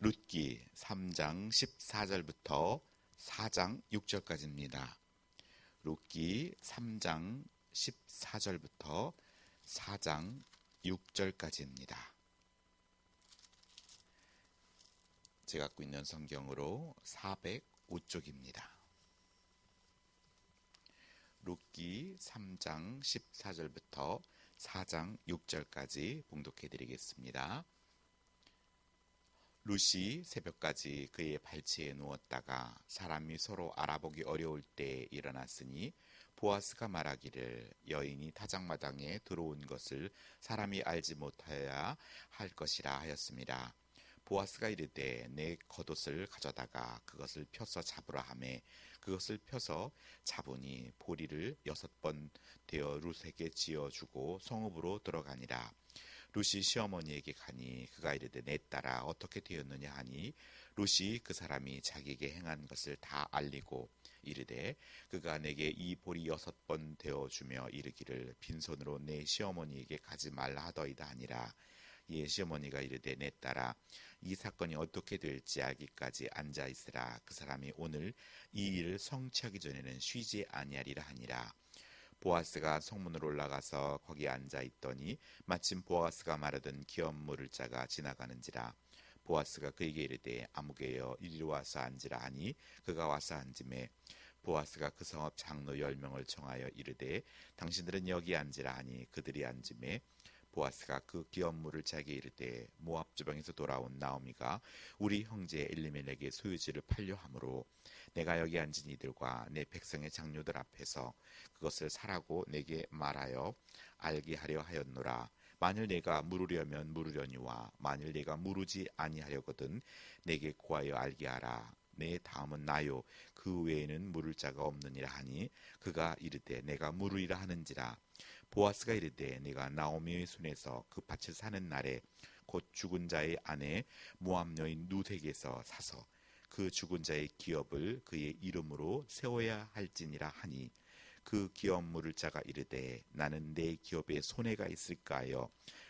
룻기 3장 14절부터 4장 6절까지입니다. 룻기 3장 14절부터 4장 6절까지입니다. 제가 갖고 있는 성경으로 405쪽입니다. 룻기 3장 14절부터 4장 6절까지 봉독해 드리겠습니다. 룻이 새벽까지 그의 발치에 누웠다가 사람이 서로 알아보기 어려울 때 일어났으니 보아스가 말하기를 여인이 타작마당에 들어온 것을 사람이 알지 못하여야 할 것이라 하였습니다. 보아스가 이르되 내 겉옷을 가져다가 그것을 펴서 잡으라 하매 그것을 펴서 잡으니 보리를 6번 되어 룻에게 지어주고 성읍으로 들어가니라. 룻이 시어머니에게 가니 그가 이르되 내 딸아 어떻게 되었느냐 하니 룻이 그 사람이 자기에게 행한 것을 다 알리고 이르되 그가 내게 이 보리 6번 되어주며 이르기를 빈손으로 내 시어머니에게 가지 말라 하더이다 하니라. 이에 시어머니가 이르되 내 딸아 이 사건이 어떻게 될지 알기까지 앉아있으라. 그 사람이 오늘 이 일을 성취하기 전에는 쉬지 아니하리라 하니라. 보아스가 성문으로 올라가서 거기 앉아있더니 마침 보아스가 마르던 기업물을 자가 지나가는지라. 보아스가 그에게 이르되 아무개여 이리로 와서 앉으라 하니 그가 와서 앉음에 보아스가 그 성읍 장로 10명을 청하여 이르되 당신들은 여기 앉으라 하니 그들이 앉음에 보아스가 그 기업물을 자기에 이르되 모압 지방에서 돌아온 나오미가 우리 형제 엘리멜렉의 소유지를 팔려 함으로 내가 여기 앉은 이들과 내 백성의 장로들 앞에서 그것을 사라고 내게 말하여 알게 하려 하였노라. 만일 내가 물으려면 물으려니와 만일 내가 물으지 아니하려거든 내게 구하여 알게 하라. 내 다음은 나요 그 외에는 물을 자가 없느니라 하니 그가 이르되 내가 물으리라 하는지라. 보아스가 이르되 내가 나오미의 손에서 그 밭을 사는 날에 곧 죽은 자의 아내 모압 여인 룻에게서 사서 그 죽은 자의 기업을 그의 이름으로 세워야 할지니라 하니 그 기업 물을 자가 이르되 나는 내 기업에 손해가 있을까 하여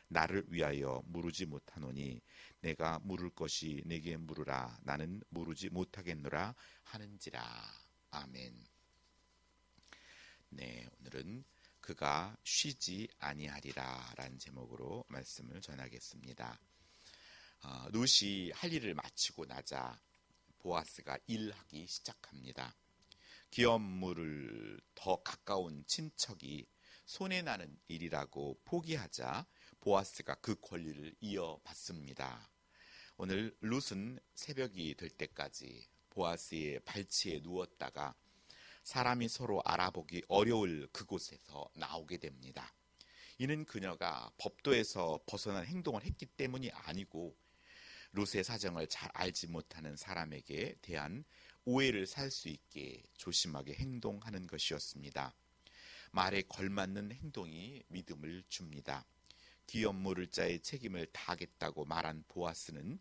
나를 위하여 물으지 못하노니 내가 물을 것이 내게 물으라. 나는 물으지 못하겠노라 하는지라. 아멘. 네, 오늘은 그가 쉬지 아니하리라 라는 제목으로 말씀을 전하겠습니다. 룻이 할 일을 마치고 나자 보아스가 일하기 시작합니다. 기업물을 더 가까운 친척이 손해나는 일이라고 포기하자 보아스가 그 권리를 이어받습니다. 오늘 룻은 새벽이 될 때까지 보아스의 발치에 누웠다가 사람이 서로 알아보기 어려울 그곳에서 나오게 됩니다. 이는 그녀가 법도에서 벗어난 행동을 했기 때문이 아니고 룻의 사정을 잘 알지 못하는 사람에게 대한 오해를 살 수 있게 조심하게 행동하는 것이었습니다. 말에 걸맞는 행동이 믿음을 줍니다. 기업 물을 자의 책임을 다하겠다고 말한 보아스는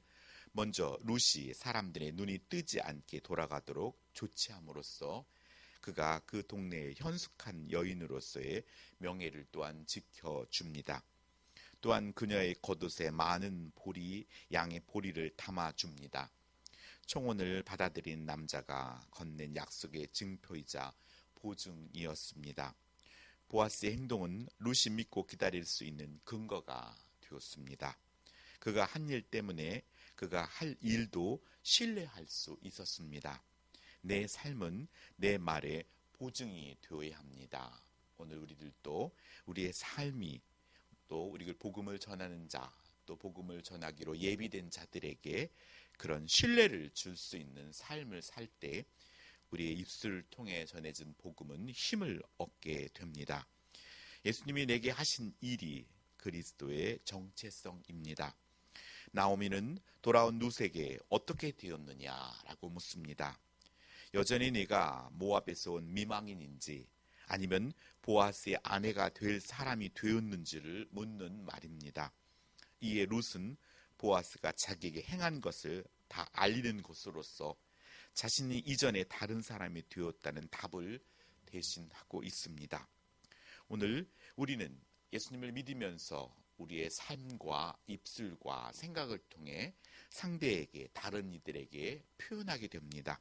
먼저 룻이 사람들의 눈이 뜨지 않게 돌아가도록 조치함으로써 그가 그 동네의 현숙한 여인으로서의 명예를 또한 지켜줍니다. 또한 그녀의 겉옷에 많은 보리, 양의 보리를 담아줍니다. 청혼을 받아들인 남자가 건넨 약속의 증표이자 보증이었습니다. 보아스의 행동은 룻이 믿고 기다릴 수 있는 근거가 되었습니다. 그가 한 일 때문에 그가 할 일도 신뢰할 수 있었습니다. 내 삶은 내 말에 보증이 되어야 합니다. 오늘 우리들도 우리의 삶이 또 우리를 복음을 전하는 자, 또 복음을 전하기로 예비된 자들에게 그런 신뢰를 줄 수 있는 삶을 살 때 우리의 입술을 통해 전해진 복음은 힘을 얻게 됩니다. 예수님이 내게 하신 일이 그리스도의 정체성입니다. 나오미는 돌아온 룻에게 어떻게 되었느냐라고 묻습니다. 여전히 네가 모압에서 온 미망인인지 아니면 보아스의 아내가 될 사람이 되었는지를 묻는 말입니다. 이에 룻은 보아스가 자기에게 행한 것을 다 알리는 것으로서 자신이 이전에 다른 사람이 되었다는 답을 대신하고 있습니다. 오늘 우리는 예수님을 믿으면서 우리의 삶과 입술과 생각을 통해 상대에게, 다른 이들에게 표현하게 됩니다.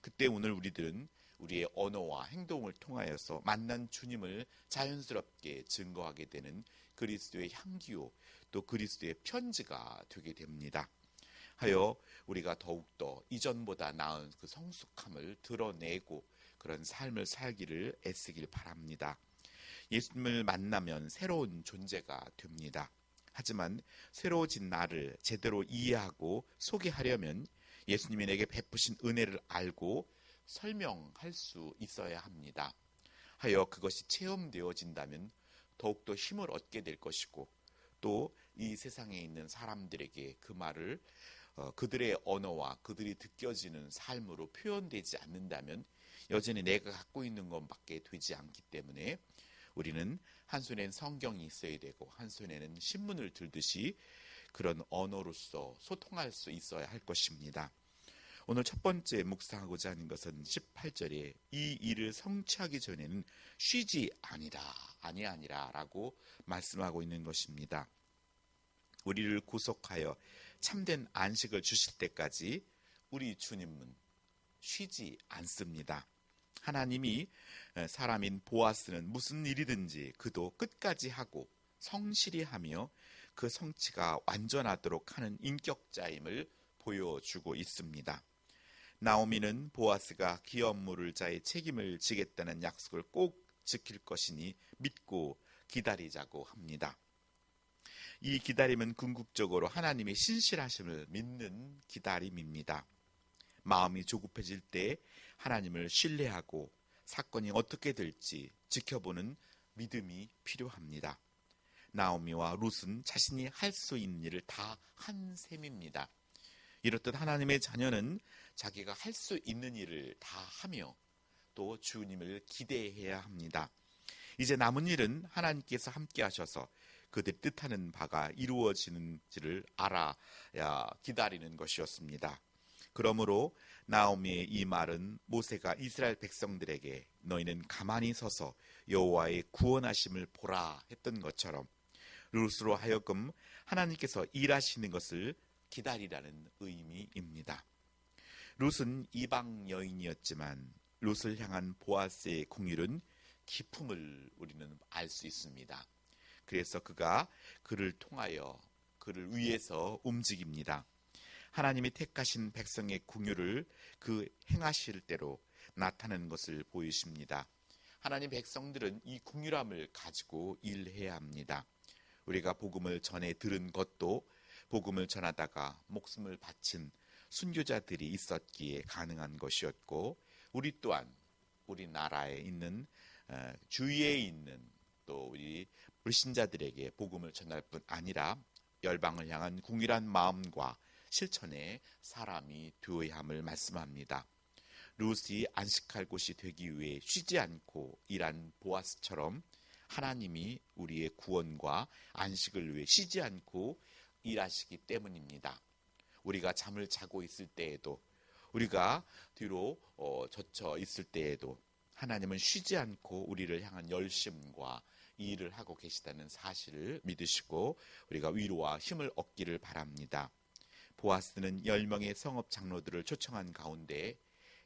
그때 오늘 우리들은 우리의 언어와 행동을 통하여서 만난 주님을 자연스럽게 증거하게 되는 그리스도의 향기요, 또 그리스도의 편지가 되게 됩니다. 하여 우리가 더욱더 이전보다 나은 그 성숙함을 드러내고 그런 삶을 살기를 애쓰길 바랍니다. 예수님을 만나면 새로운 존재가 됩니다. 하지만 새로워진 나를 제대로 이해하고 소개하려면 예수님이 내게 베푸신 은혜를 알고 설명할 수 있어야 합니다. 하여 그것이 체험되어진다면 더욱더 힘을 얻게 될 것이고, 또 이 세상에 있는 사람들에게 그 말을 그들의 언어와 그들이 느껴지는 삶으로 표현되지 않는다면 여전히 내가 갖고 있는 것밖에 되지 않기 때문에 우리는 한 손에는 성경이 있어야 되고 한 손에는 신문을 들듯이 그런 언어로서 소통할 수 있어야 할 것입니다. 오늘 첫 번째 묵상하고자 하는 것은 18절에 이 일을 성취하기 전에는 쉬지 아니라 라고 말씀하고 있는 것입니다. 우리를 구속하여 참된 안식을 주실 때까지 우리 주님은 쉬지 않습니다. 하나님이 사람인 보아스는 무슨 일이든지 그도 끝까지 하고 성실히 하며 그 성취가 완전하도록 하는 인격자임을 보여주고 있습니다. 나오미는 보아스가 기업 물을 자의 책임을 지겠다는 약속을 꼭 지킬 것이니 믿고 기다리자고 합니다. 이 기다림은 궁극적으로 하나님의 신실하심을 믿는 기다림입니다. 마음이 조급해질 때 하나님을 신뢰하고 사건이 어떻게 될지 지켜보는 믿음이 필요합니다. 나오미와 룻은 자신이 할 수 있는 일을 다 한 셈입니다. 이렇듯 하나님의 자녀는 자기가 할 수 있는 일을 다 하며 또 주님을 기대해야 합니다. 이제 남은 일은 하나님께서 함께 하셔서 그들이 뜻하는 바가 이루어지는지를 알아야 기다리는 것이었습니다. 그러므로 나오미의 이 말은 모세가 이스라엘 백성들에게 너희는 가만히 서서 여호와의 구원하심을 보라 했던 것처럼 룻으로 하여금 하나님께서 일하시는 것을 기다리라는 의미입니다. 룻은 이방 여인이었지만 룻을 향한 보아스의 긍휼은 기품을 우리는 알 수 있습니다. 그래서 그가 그를 통하여 그를 위해서 움직입니다. 하나님이 택하신 백성의 긍휼을 그 행하실 대로 나타내는 것을 보이십니다. 하나님 백성들은 이 긍휼함을 가지고 일해야 합니다. 우리가 복음을 전해 들은 것도 복음을 전하다가 목숨을 바친 순교자들이 있었기에 가능한 것이었고, 우리 또한 우리나라에 있는 주위에 있는 또 우리 불신자들에게 복음을 전할 뿐 아니라 열방을 향한 궁일한 마음과 실천의 사람이 되어야 함을 말씀합니다. 룻이 안식할 곳이 되기 위해 쉬지 않고 일한 보아스처럼 하나님이 우리의 구원과 안식을 위해 쉬지 않고 일하시기 때문입니다. 우리가 잠을 자고 있을 때에도, 우리가 뒤로 젖혀 있을 때에도 하나님은 쉬지 않고 우리를 향한 열심과 이 일을 하고 계시다는 사실을 믿으시고 우리가 위로와 힘을 얻기를 바랍니다. 보아스는 10명의 성읍 장로들을 초청한 가운데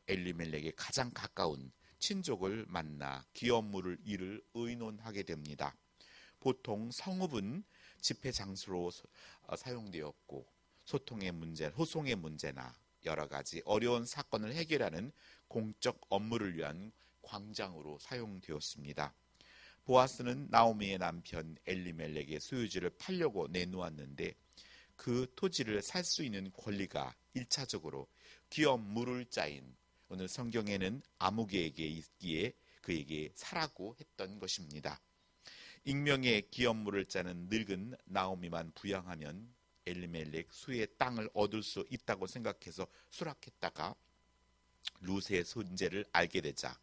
엘리멜렉의 가장 가까운 친족을 만나 기업 물을 일을 의논하게 됩니다. 보통 성읍은 집회 장소로 사용되었고 소송의 문제나 여러 가지 어려운 사건을 해결하는 공적 업무를 위한 광장으로 사용되었습니다. 보아스는 나오미의 남편 엘리멜렉의 소유지를 팔려고 내놓았는데 그 토지를 살 수 있는 권리가 1차적으로 기업 물을 자인 오늘 성경에는 아무개에게 있기에 그에게 사라고 했던 것입니다. 익명의 기업 물을 짜는 늙은 나오미만 부양하면 엘리멜렉 수의 땅을 얻을 수 있다고 생각해서 수락했다가 룻의 손재를 알게 되자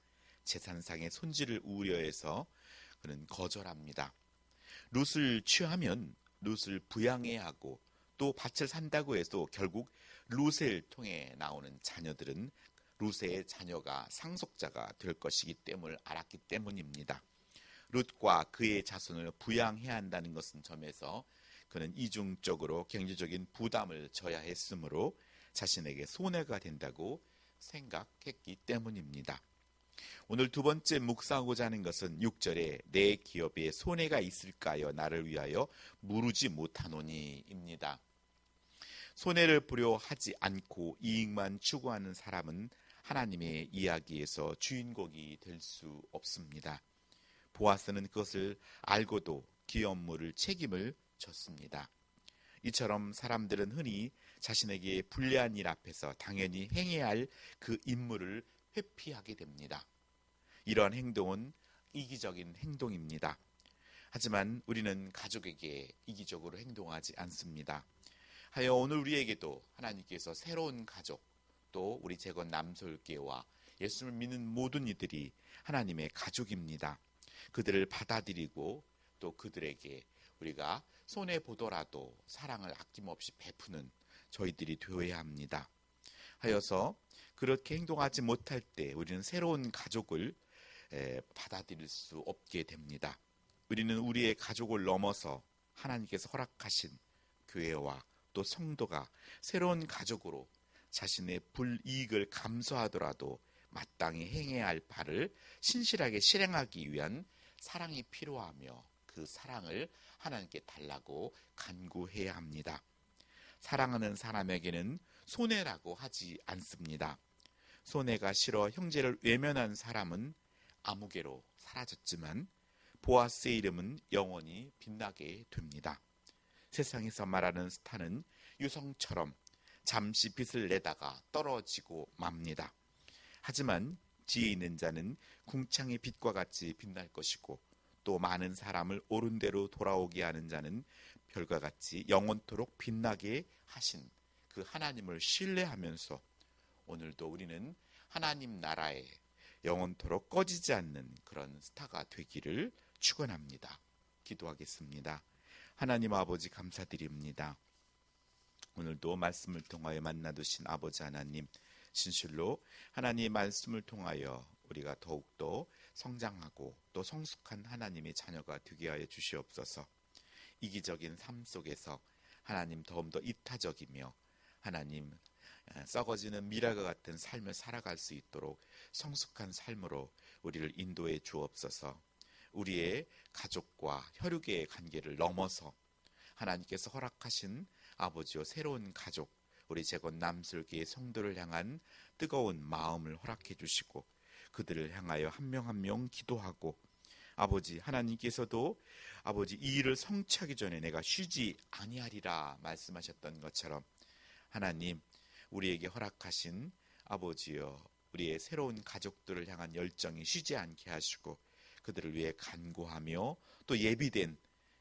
재산상의 손질을 우려해서 그는 거절합니다. 룻을 취하면 룻을 부양해야 하고 또 밭을 산다고 해도 결국 룻을 통해 나오는 자녀들은 룻의 자녀가 상속자가 될 것이기 때문을 알았기 때문입니다. 룻과 그의 자손을 부양해야 한다는 것은 점에서 그는 이중적으로 경제적인 부담을 져야 했으므로 자신에게 손해가 된다고 생각했기 때문입니다. 오늘 두 번째 묵상하고자 하는 것은 6절에 내 기업에 손해가 있을까요? 나를 위하여 무르지 못하노니입니다. 손해를 보려 하지 않고 이익만 추구하는 사람은 하나님의 이야기에서 주인공이 될 수 없습니다. 보아스는 그것을 알고도 기업물을 책임을 졌습니다. 이처럼 사람들은 흔히 자신에게 불리한 일 앞에서 당연히 행해야 할 그 임무를 회피하게 됩니다. 이러한 행동은 이기적인 행동입니다. 하지만 우리는 가족에게 이기적으로 행동하지 않습니다. 하여 오늘 우리에게도 하나님께서 새로운 가족, 또 우리 재건 남솔교와 예수를 믿는 모든 이들이 하나님의 가족입니다. 그들을 받아들이고 또 그들에게 우리가 손해보더라도 사랑을 아낌없이 베푸는 저희들이 되어야 합니다. 하여서 그렇게 행동하지 못할 때 우리는 새로운 가족을 받아들일 수 없게 됩니다. 우리는 우리의 가족을 넘어서 하나님께서 허락하신 교회와 또 성도가 새로운 가족으로 자신의 불이익을 감수하더라도 마땅히 행해야 할 바를 신실하게 실행하기 위한 사랑이 필요하며 그 사랑을 하나님께 달라고 간구해야 합니다. 사랑하는 사람에게는 손해라고 하지 않습니다. 손해가 싫어 형제를 외면한 사람은 아무개로 사라졌지만 보아스의 이름은 영원히 빛나게 됩니다. 세상에서 말하는 스타는 유성처럼 잠시 빛을 내다가 떨어지고 맙니다. 하지만 지혜 있는 자는 궁창의 빛과 같이 빛날 것이고 또 많은 사람을 옳은 대로 돌아오게 하는 자는 별과 같이 영원토록 빛나게 하신 그 하나님을 신뢰하면서 오늘도 우리는 하나님 나라에 영원토록 꺼지지 않는 그런 스타가 되기를 축원합니다. 기도하겠습니다. 하나님 아버지 감사드립니다. 오늘도 말씀을 통하여 만나두신 아버지 하나님, 진실로 하나님의 말씀을 통하여 우리가 더욱더 성장하고 또 성숙한 하나님의 자녀가 되게 하여 주시옵소서. 이기적인 삶 속에서 하나님 더욱더 이타적이며 하나님 썩어지는 미랄과 같은 삶을 살아갈 수 있도록 성숙한 삶으로 우리를 인도해 주옵소서. 우리의 가족과 혈육의 관계를 넘어서 하나님께서 허락하신 아버지와 새로운 가족, 우리 재건 남슬기의 성도를 향한 뜨거운 마음을 허락해 주시고 그들을 향하여 한 명 한 명 기도하고 아버지 하나님께서도 아버지 이 일을 성취하기 전에 내가 쉬지 아니하리라 말씀하셨던 것처럼 하나님 우리에게 허락하신 아버지여 우리의 새로운 가족들을 향한 열정이 쉬지 않게 하시고 그들을 위해 간구하며 또 예비된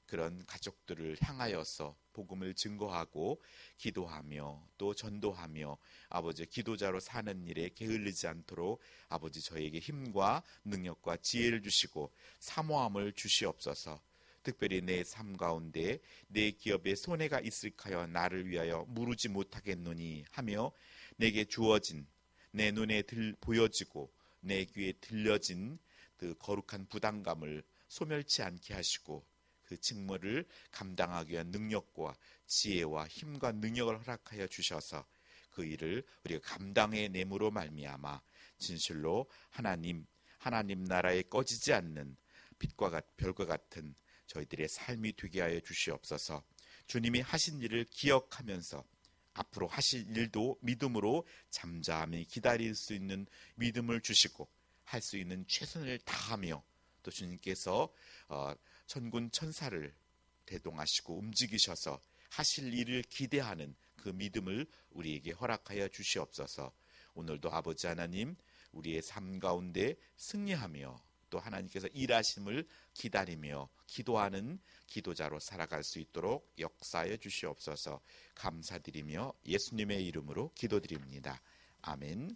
그런 가족들을 향하여서 복음을 증거하고 기도하며 또 전도하며 아버지 기도자로 사는 일에 게을리지 않도록 아버지 저에게 힘과 능력과 지혜를 주시고 사모함을 주시옵소서. 특별히 내 삶 가운데 내 기업에 손해가 있을까요? 나를 위하여 무르지 못하겠노니 하며 내게 주어진 내 눈에 보여지고 내 귀에 들려진 그 거룩한 부담감을 소멸치 않게 하시고 그 직무를 감당하기 위한 능력과 지혜와 힘과 능력을 허락하여 주셔서 그 일을 우리가 감당해 내므로 말미암아 진실로 하나님 나라에 꺼지지 않는 빛과 별과 같은 저희들의 삶이 되게 하여 주시옵소서. 주님이 하신 일을 기억하면서 앞으로 하실 일도 믿음으로 잠잠히 기다릴 수 있는 믿음을 주시고 할 수 있는 최선을 다하며 또 주님께서 천군 천사를 대동하시고 움직이셔서 하실 일을 기대하는 그 믿음을 우리에게 허락하여 주시옵소서. 오늘도 아버지 하나님 우리의 삶 가운데 승리하며 또 하나님께서 일하심을 기다리며 기도하는 기도자로 살아갈 수 있도록 역사해 주시옵소서. 감사드리며 예수님의 이름으로 기도드립니다. 아멘.